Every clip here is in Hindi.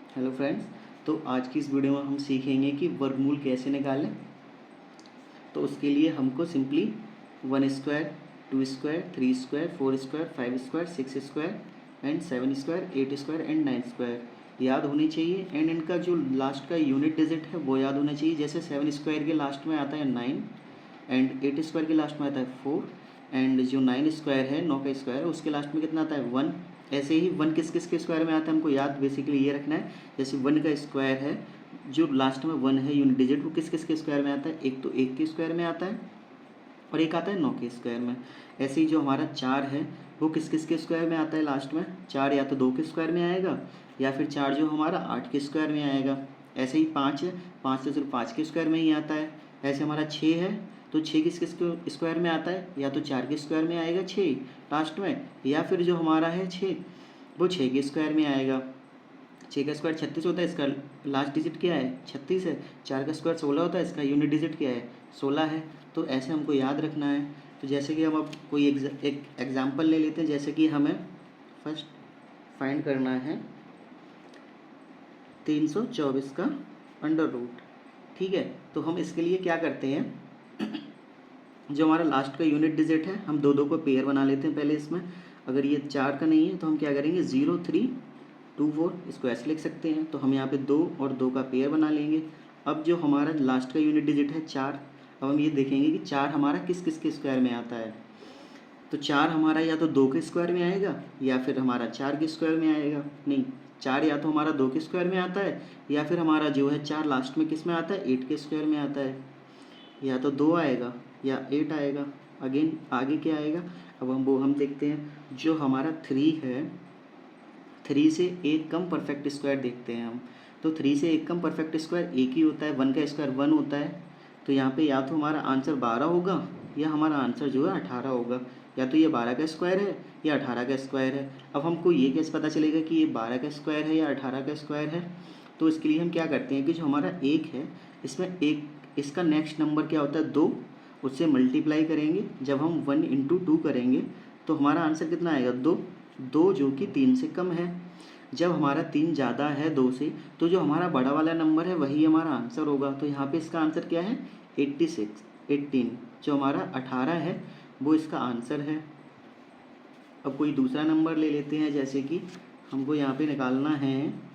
Hello friends. तो आज की इस वीडियो में हम सीखेंगे कि वर्गमूल कैसे निकालें। तो उसके लिए हमको simply 1 square, 2 square, 3 square, 4 square, 5 square, 6 square and 7 square, 8 square and 9 square याद होने चाहिए। एंड इनका जो लास्ट का यूनिट डिजिट है वो याद होना चाहिए। जैसे 7 स्क्वायर के लास्ट में आता है 9 एंड 8 स्क्वायर के लास्ट में आता है 4 एंड जो 9 स्क्वायर है, 9 का स्क्वायर है, उसके लास्ट में कितना आता है 1। ऐसे ही 1 किस किस के स्क्वायर में आता है हमको याद बेसिकली ये रखना है। जैसे 1 का स्क्वायर है, जो लास्ट में 1 है यूनिट डिजिट, वो किस किस के स्क्वायर में आता है। एक तो 1 के स्क्वायर में आता है और एक आता है 9 के स्क्वायर में। ऐसे ही जो हमारा 4 है वो किस किस के स्क्वायर में आता है लास्ट में। 4 या तो 2 के स्क्वायर में आएगा या फिर 4 जो हमारा 8 के स्क्वायर में आएगा। ऐसे ही 5 है, 5 तो सिर्फ 5 के स्क्वायर में ही आता है। ऐसे हमारा 6 है तो 6 किस किस के स्क्वायर में आता है, या तो 4 के स्क्वायर में आएगा 6 लास्ट में, या फिर जो हमारा है 6 वो 6 के स्क्वायर में आएगा। 6 का स्क्वायर 36 होता है, इसका लास्ट डिजिट क्या है 36 है। 4 का स्क्वायर 16 होता है, इसका यूनिट डिजिट क्या है 16 है। तो ऐसे हमको याद रखना है। तो जैसे कि हम अब कोई एक एग्जांपल ले लेते हैं। जैसे कि हमें फर्स्ट फाइंड करना है 324 का अंडर रूट। ठीक है, तो हम इसके लिए क्या करते हैं, जो हमारा लास्ट का यूनिट डिजिट है हम दो दो को पेयर बना लेते हैं पहले इसमें। अगर ये 4 का नहीं है तो हम क्या करेंगे 0 3 2 4 इसको ऐसे लिख सकते हैं। तो हम यहाँ पे 2 और 2 का पेयर बना लेंगे। अब जो हमारा लास्ट का यूनिट डिजिट है 4, अब हम ये देखेंगे कि 4 हमारा किस किस के स्क्वायर में आता है। तो 4 हमारा या तो 2 के स्क्वायर में आएगा या फिर हमारा 4 के स्क्वायर में आएगा। नहीं, 4 या तो हमारा 2 के स्क्वायर में आता है या फिर हमारा जो है 4 लास्ट में किस में आता है 8 के स्क्वायर में आता है। या तो 2 आएगा या 8 आएगा। अगेन आगे क्या आएगा, अब हम देखते हैं। जो हमारा 3 है, 3 से एक कम परफेक्ट स्क्वायर देखते हैं हम। तो 3 से एक कम परफेक्ट स्क्वायर एक ही होता है, 1 का स्क्वायर 1 होता है। तो यहाँ पे या तो हमारा आंसर 12 होगा या हमारा आंसर जो है 18 होगा। या तो ये 12 का स्क्वायर है या 18 का स्क्वायर है। अब हमको ये कैसे पता चलेगा कि ये 12 का स्क्वायर है या 18 का स्क्वायर है। तो इसके लिए हम क्या करते हैं कि जो हमारा 1 है, इसमें एक इसका नेक्स्ट नंबर क्या होता है 2, उससे मल्टीप्लाई करेंगे। जब हम 1 इंटू 2 करेंगे तो हमारा आंसर कितना आएगा 2, 2 जो कि 3 से कम है। जब हमारा 3 ज़्यादा है 2 से तो जो हमारा बड़ा वाला नंबर है वही हमारा आंसर होगा। तो यहाँ पे इसका आंसर क्या है 86, 18। जो हमारा 18 है वो इसका आंसर है। अब कोई दूसरा नंबर ले लेते हैं। जैसे कि हमको यहाँ पे निकालना है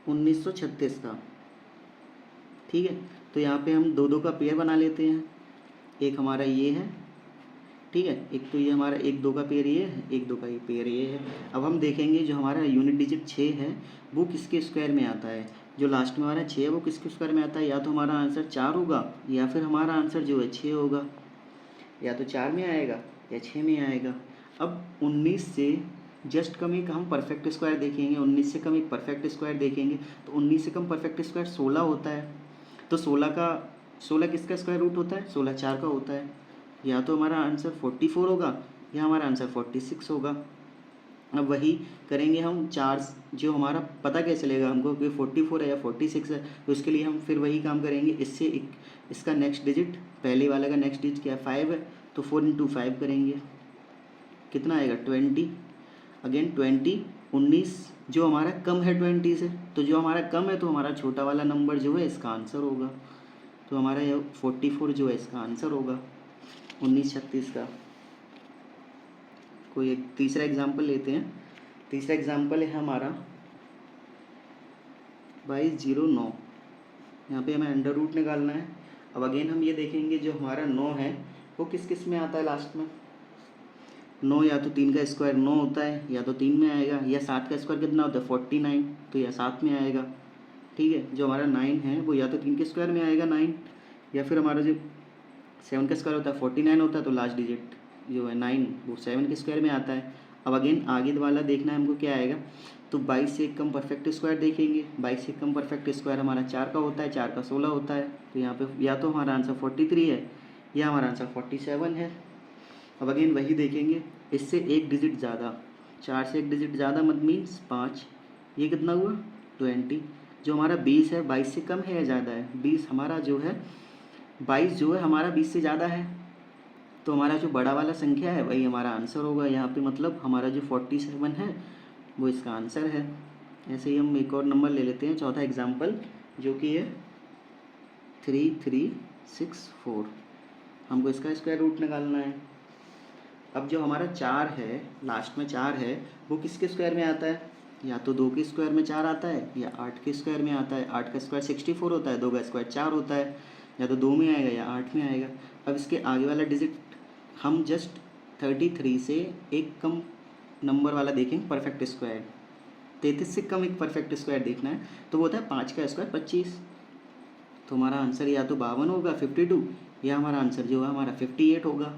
1936 का। ठीक है, तो यहाँ पे हम दो दो का पेयर बना लेते हैं। एक हमारा ये है, ठीक है, एक तो ये हमारा 1 2 का पेयर ये है, 1 2 का ये पेयर ये है। अब हम देखेंगे जो हमारा यूनिट डिजिट 6 है वो किसके स्क्वायर में आता है। जो लास्ट में हमारा 6 है वो किसके स्क्वायर में आता है। या तो हमारा आंसर 4 होगा या फिर हमारा आंसर जो है 6 होगा। या तो 4 में आएगा या 6 में आएगा। अब 19 से जस्ट कम एक हम परफेक्ट स्क्वायर देखेंगे, 19 से कम एक परफेक्ट स्क्वायर देखेंगे। तो 19 से कम परफेक्ट स्क्वायर 16 होता है। तो 16 किसका स्क्वायर रूट होता है 16 4 का होता है। या तो हमारा आंसर 44 होगा या हमारा आंसर 46 होगा। अब वही करेंगे हम 4, जो हमारा पता कैसे चलेगा हमको कि 44 है या 46 है। तो उसके लिए हम फिर वही काम करेंगे। इससे इसका नेक्स्ट डिजिट, पहले वाले का नेक्स्ट डिजिट क्या है 5 है, तो 4 इंटू 5 करेंगे, कितना आएगा 20। अगेन 20, 19 जो हमारा कम है 20 से, तो जो हमारा कम है तो हमारा छोटा वाला नंबर जो है इसका आंसर होगा। तो हमारा ये 44 जो है इसका आंसर होगा 1936 का। कोई एक तीसरा एग्जाम्पल लेते हैं। तीसरा एग्जाम्पल है हमारा 2209। यहाँ पे हमें अंडर रूट निकालना है। अब अगेन हम ये देखेंगे जो हमारा 9 है वो किस किस में आता है लास्ट में। 9 या तो 3 का स्क्वायर 9 होता है या तो 3 में आएगा, या 7 का स्क्वायर कितना होता है 49, तो या 7 में आएगा। ठीक है, जो हमारा 9 है वो या तो 3 के स्क्वायर में आएगा 9, या फिर हमारा जो 7 का स्क्वायर होता है 49 होता है, तो लास्ट डिजिट जो है 9 वो 7 के स्क्वायर में आता है। अब अगेन आगे वाला देखना है हमको क्या आएगा। तो 22 से एक कम परफेक्ट स्क्वायर देखेंगे। 22 से कम परफेक्ट स्क्वायर हमारा 4 का होता है, 4 का 16 होता है। तो यहाँ पे या तो हमारा आंसर 43 है या हमारा आंसर 47 है। अब अगेन वही देखेंगे, इससे एक डिजिट ज़्यादा, 4 से एक डिजिट ज़्यादा मत मीन्स 5, ये कितना हुआ 20। जो हमारा 20 है 22 से कम है या ज़्यादा है 20, हमारा जो है 22 जो है हमारा 20 से ज़्यादा है। तो हमारा जो बड़ा वाला संख्या है वही हमारा आंसर होगा यहाँ पे, मतलब हमारा जो 47 है वो इसका आंसर है। ऐसे ही हम एक और नंबर ले लेते हैं, चौथा एग्जाम्पल, जो कि है 3364। हमको इसका स्क्वायर रूट निकालना है। अब जो हमारा 4 है, लास्ट में 4 है, वो किसके स्क्वायर में आता है? या तो 2 के स्क्वायर में 4 आता है या 8 के स्क्वायर में आता है। 8 का स्क्वायर 64 होता है, 2 का स्क्वायर 4 होता है। या तो 2 में आएगा या 8 में आएगा। अब इसके आगे वाला डिजिट हम जस्ट 33 से एक कम नंबर वाला देखेंगे, परफेक्ट स्क्वायर। 33 से कम एक परफेक्ट स्क्वायर देखना है, तो वो होता है 5 का स्क्वायर 25। तो हमारा आंसर या तो 52 होगा 52, या हमारा आंसर जो है हमारा 58 होगा।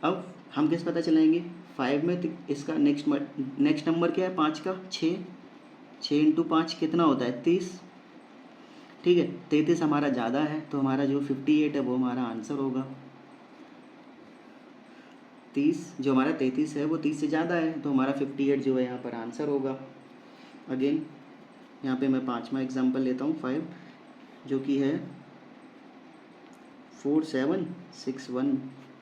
अब हम कैसे पता चलाएंगे? 5 में इसका नेक्स्ट नंबर क्या है? 5 का 6 इंटू 5 कितना होता है? 30। ठीक है, 33 हमारा ज़्यादा है, तो हमारा जो 58 है वो हमारा आंसर होगा। 30 जो हमारा 33 है वो 30 से ज़्यादा है, तो हमारा 58 जो है यहाँ पर आंसर होगा। अगेन यहाँ पे मैं 5वां एग्जाम्पल लेता हूँ, 5, जो कि है 4761।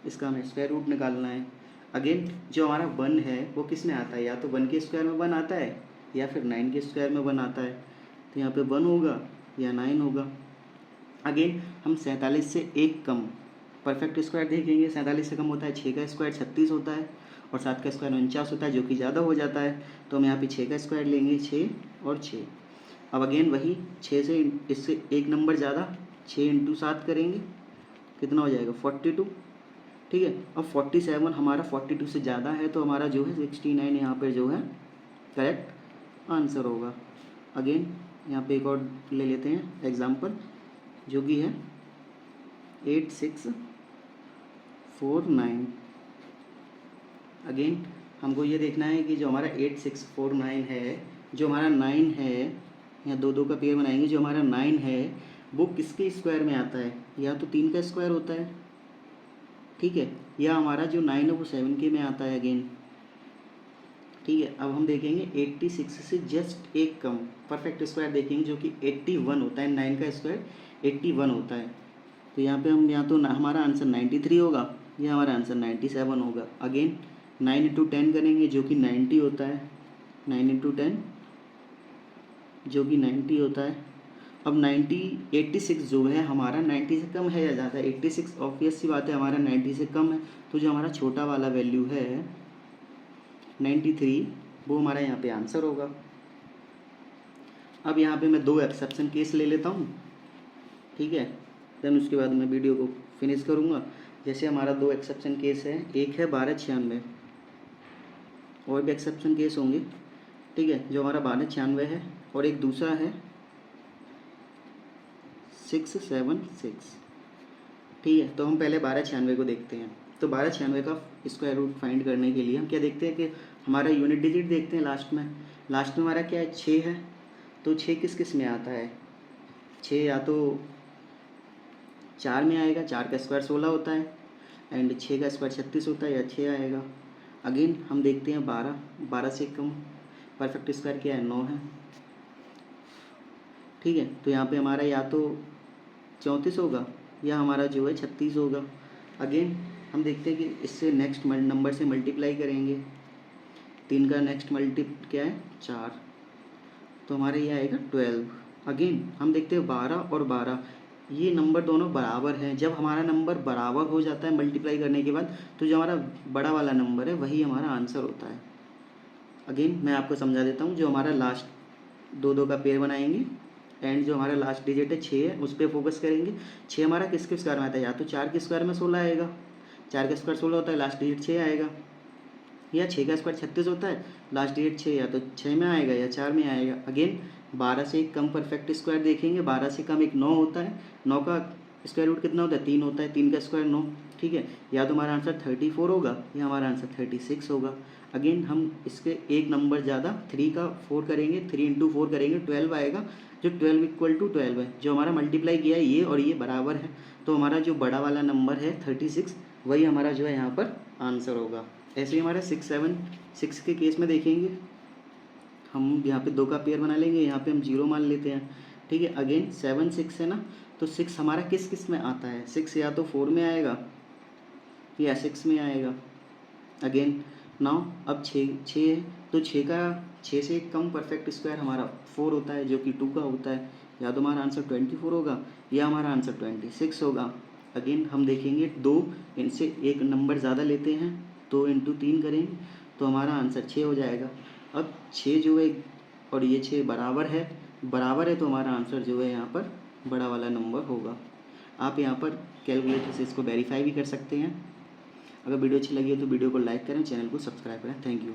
इसका हमें स्क्वायर रूट निकालना है। अगेन जो हमारा 1 है वो किस में आता है? या तो 1 के स्क्वायर में 1 आता है या फिर 9 के स्क्वायर में 1 आता है। तो यहाँ पे 1 होगा या 9 होगा। अगेन हम 47 से एक कम परफेक्ट स्क्वायर देखेंगे। 47 से कम होता है 6 का स्क्वायर 36 होता है, और 7 का स्क्वायर 49 होता है, जो कि ज़्यादा हो जाता है। तो हम यहाँ पे 6 का स्क्वायर लेंगे, 6 और 6। अब अगेन वही 6 से इससे एक नंबर ज़्यादा, 6 इंटू 7 करेंगे, कितना हो जाएगा? 42। ठीक है, अब 47 हमारा 42 से ज़्यादा है, तो हमारा जो है 69 यहाँ पर जो है करेक्ट आंसर होगा। अगेन यहाँ पे एक और ले लेते हैं एग्जाम्पल, जो कि है 8649। अगेन हमको ये देखना है कि जो हमारा 8649 है, जो हमारा 9 है, यहाँ 2 का पेयर बनाएंगे, जो हमारा 9 है वो किसके स्क्वायर में आता है? या तो 3 का स्क्वायर होता है, ठीक है, या हमारा जो 9 है वो 7 के में आता है अगेन। ठीक है, अब हम देखेंगे 86 से जस्ट एक कम परफेक्ट स्क्वायर देखेंगे, जो कि 81 होता है। 9 का स्क्वायर 81 होता है। तो यहाँ पे हम या तो हमारा आंसर 93 होगा या हमारा आंसर 97 होगा। अगेन 9 इंटू 10 करेंगे, जो कि 90 होता है। 9 इंटू 10 जो कि 90 होता है। अब 86 जो है हमारा 90 से कम है या ज़्यादा है? 86 ऑब्वियस सी बात है हमारा 90 से कम है, तो जो हमारा छोटा वाला वैल्यू है 93, वो हमारा यहाँ पे आंसर होगा। अब यहाँ पे मैं 2 एक्सेप्शन केस ले लेता हूँ, ठीक है, देन उसके बाद मैं वीडियो को फिनिश करूँगा। जैसे हमारा 2 एक्सेप्शन केस है, एक है 1296, और भी एक्सेप्शन केस होंगे, ठीक है, जो हमारा 1296 है, और एक दूसरा है 676। ठीक है, तो हम पहले 1296 को देखते हैं। तो 1296 का स्क्वायर रूट फाइंड करने के लिए हम क्या देखते हैं कि हमारा यूनिट डिजिट देखते हैं। लास्ट में हमारा क्या है? 6 है। तो 6 किस में आता है? 6 या तो 4 में आएगा, 4 का स्क्वायर 16 होता है, एंड 6 का स्क्वायर 36 होता है, या 6 आएगा। अगेन हम देखते हैं 12 से कम परफेक्ट स्क्वायर क्या है? 9 है। ठीक है, तो यहाँ पे हमारा या तो 34 होगा या हमारा जो है 36 होगा। अगेन हम देखते हैं कि इससे नेक्स्ट नंबर से मल्टीप्लाई करेंगे। 3 का नेक्स्ट मल्टी क्या है? 4, तो हमारे ये आएगा 12। अगेन हम देखते हैं 12 और 12, ये नंबर दोनों बराबर हैं। जब हमारा नंबर बराबर हो जाता है मल्टीप्लाई करने के बाद, तो जो हमारा बड़ा वाला नंबर है वही हमारा आंसर होता है। अगेन मैं आपको समझा देता हूँ। जो हमारा लास्ट 2 का पेयर बनाएंगे, एंड जो हमारा लास्ट डिजिट है 6 है, उस पर फोकस करेंगे। 6 हमारा किसके स्क्वायर में आता है? या तो 4 के स्क्वायर में 16 आएगा, 4 का स्क्वायर 16 होता है, लास्ट डिजिट 6 आएगा, या 6 का स्क्वायर 36 होता है, लास्ट डिजिट 6 या तो 6 में आएगा या 4 में आएगा। अगेन 12 से एक कम परफेक्ट स्क्वायर देखेंगे। 12 से कम एक 9 होता है, 9 का स्क्वायर रूट कितना होता है? 3 होता है, 3 का स्क्वायर 9। ठीक है, या तो हमारा आंसर 34 होगा या हमारा आंसर 36 होगा। अगेन हम इसके एक नंबर ज़्यादा 3 का 4 करेंगे, 3 इंटू 4 करेंगे, 12 आएगा, जो 12 इक्वल टू 12 है। जो हमारा मल्टीप्लाई किया है ये और ये बराबर है, तो हमारा जो बड़ा वाला नंबर है 36, वही हमारा जो है यहाँ पर आंसर होगा। ऐसे ही हमारा 6, 7, 6 के केस में देखेंगे, हम यहाँ पे 2 का पेयर बना लेंगे, यहाँ पे हम 0 मान लेते हैं। ठीक है, अगेन 7, 6 है ना, तो 6 हमारा किस में आता है? 6 या तो 4 में आएगा ये Sx में आएगा। अगेन नाउ अब 6 है तो 6 से कम परफेक्ट स्क्वायर हमारा 4 होता है जो कि 2 का होता है। या तो हमारा आंसर 24 होगा या हमारा आंसर 26 होगा। अगेन हम देखेंगे 2 इनसे एक नंबर ज़्यादा लेते हैं, 2 × 3 करेंगे तो हमारा आंसर 6 हो जाएगा। अब 6 जो है और ये 6 बराबर है तो हमारा आंसर जो है यहाँ पर बड़ा वाला नंबर होगा। आप यहाँ पर कैलकुलेटर से इसको वेरीफाई भी कर सकते हैं। अगर वीडियो अच्छी लगी हो तो वीडियो को लाइक करें, चैनल को सब्सक्राइब करें। Thank you.